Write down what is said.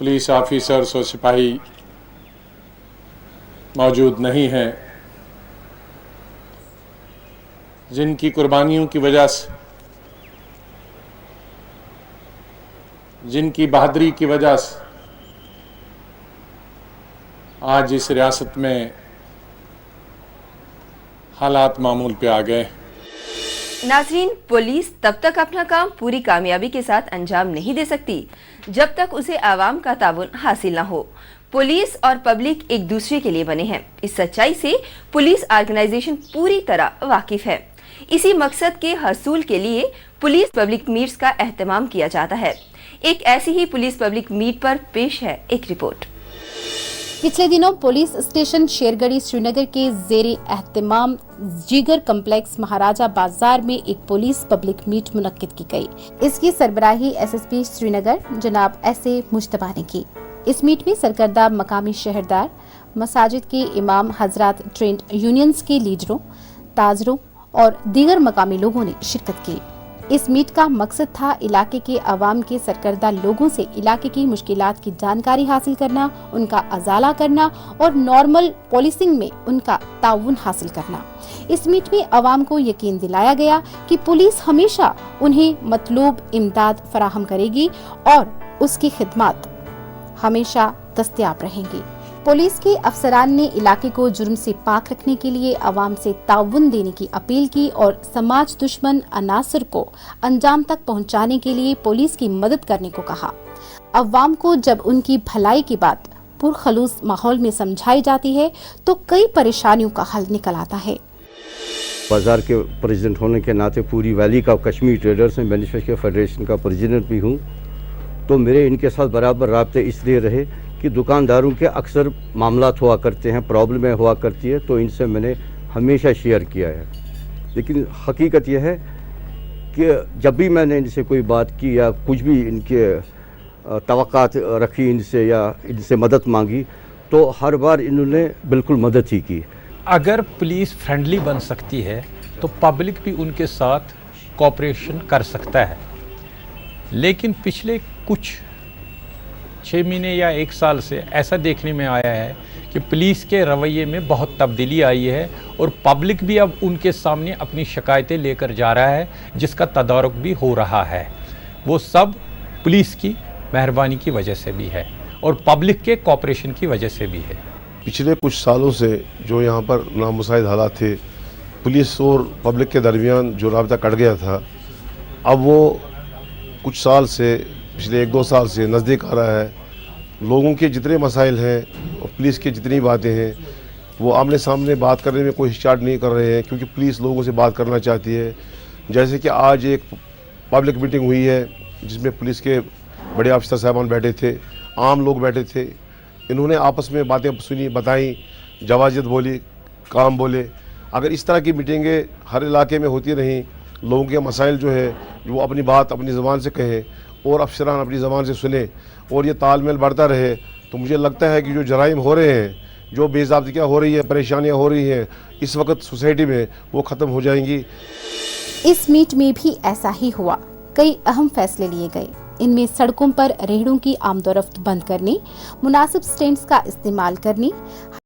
Police officers और सिपाही मौजूद नहीं हैं, जिनकी कुर्बानियों की वजह से, जिनकी बहादुरी की वजह से आज इस रियासत में हालात मामूल पे आ गए। नाज़रीन, पुलिस तब तक अपना काम पूरी कामयाबी के साथ अंजाम नहीं दे सकती जब तक उसे आवाम का ताउन हासिल न हो। पुलिस और पब्लिक एक दूसरे के लिए बने हैं। इस सच्चाई से पुलिस ऑर्गेनाइजेशन पूरी तरह वाकिफ है। इसी मकसद के हसूल के लिए पुलिस पब्लिक मीट्स का एहतमाम किया जाता है। एक ऐसी ही पुलिस पब्लिक मीट पर पेश है एक रिपोर्ट। पिछले दिनों पुलिस स्टेशन शेरगढ़ी श्रीनगर के जेरे एहतमाम जिगर कम्प्लेक्स महाराजा बाजार में एक पुलिस पब्लिक मीट मुनक्किद की गई। इसकी सरबराही एसएसपी श्रीनगर जनाब एस.ए. मुश्तबा ने की। इस मीट में सरकर्दा मकामी शहरदार, मसाजिद के इमाम हजरात, ट्रेड यूनियंस के लीडरों, ताजरों और दीगर मकामी लोगों ने शिरकत की। इस मीट का मकसद था इलाके के अवाम के सरकर्दा लोगों से इलाके की मुश्किलात की जानकारी हासिल करना, उनका अजाला करना और नॉर्मल पॉलिसिंग में उनका ताउन हासिल करना। इस मीट में अवाम को यकीन दिलाया गया कि पुलिस हमेशा उन्हें मतलूब इमदाद फराहम करेगी और उसकी खिदमत हमेशा दस्तयाब रहेंगी। पुलिस के अफसरान ने इलाके को जुर्म से पाक रखने के लिए अवाम से ताउन देने की अपील की और समाज दुश्मन अनासर को अंजाम तक पहुंचाने के लिए पुलिस की मदद करने को कहा। अवाम को जब उनकी भलाई की बात पुरखलूस माहौल में समझाई जाती है तो कई परेशानियों का हल निकल आता है। बाजार के प्रेसिडेंट होने के नाते पूरी वैली का Kashmir traders and beneficiary federation का प्रेसिडेंट भी हूँ, तो मेरे इनके साथ बराबर राब्ते इसलिए रहे कि दुकानदारों के अक्सर मामलात हुआ करते हैं, प्रॉब्लमें हुआ करती है, तो इनसे मैंने हमेशा शेयर किया है। लेकिन हकीकत यह है कि जब भी मैंने इनसे कोई बात की या कुछ भी इनके तवक्कात रखी इनसे या इनसे मदद मांगी, तो हर बार इन्होंने बिल्कुल मदद ही की। अगर पुलिस फ्रेंडली बन सकती है तो पब्लिक भी उनके साथ कोऑपरेशन कर सकता है। लेकिन पिछले कुछ 6 महीने या 1 साल से ऐसा देखने में आया है कि पुलिस के रवैये में बहुत तब्दीली आई है और पब्लिक भी अब उनके सामने अपनी शिकायतें लेकर जा रहा है, जिसका तदारुक भी हो रहा है। वो सब पुलिस की मेहरबानी की वजह से भी है और पब्लिक के कोऑपरेशन की वजह से भी है। पिछले कुछ सालों से जो यहाँ पर नामुसाइद हालात थे, पुलिस और पब्लिक के दरमियान जो राब्ता कट गया था, अब वो कुछ साल से, पिछले 1-2 साल से नज़दीक आ रहा है। लोगों के जितने मसाइल हैं और पुलिस की जितनी बातें हैं, वो आमने सामने बात करने में कोई हिचकिचाहट नहीं कर रहे हैं, क्योंकि पुलिस लोगों से बात करना चाहती है। जैसे कि आज एक पब्लिक मीटिंग हुई है जिसमें पुलिस के बड़े अफसर साहबान बैठे थे, आम लोग बैठे थे। इन्होंने आपस में बातें सुनी, बताई, जवाजियत बोली, काम बोले। अगर इस तरह की मीटिंगें हर इलाके में होती रहीं, लोगों के मसाइल जो है वो अपनी बात अपनी ज़बान से कहें और अफसरान अपनी ज़बान से सुने और ये तालमेल बढ़ता रहे, तो मुझे लगता है कि जो जराइम हो रहे हैं, जो बेज़ाब्तियाँ हो रही है, परेशानियाँ हो रही हैं इस वक्त सोसाइटी में, वो ख़त्म हो जाएंगी। इस मीट में भी ऐसा ही हुआ। कई अहम फैसले लिए गए। इनमें सड़कों पर रेहड़ों की आमदोरफ्त बंद करने, मुनासिब स्टैंड्स का इस्तेमाल करने,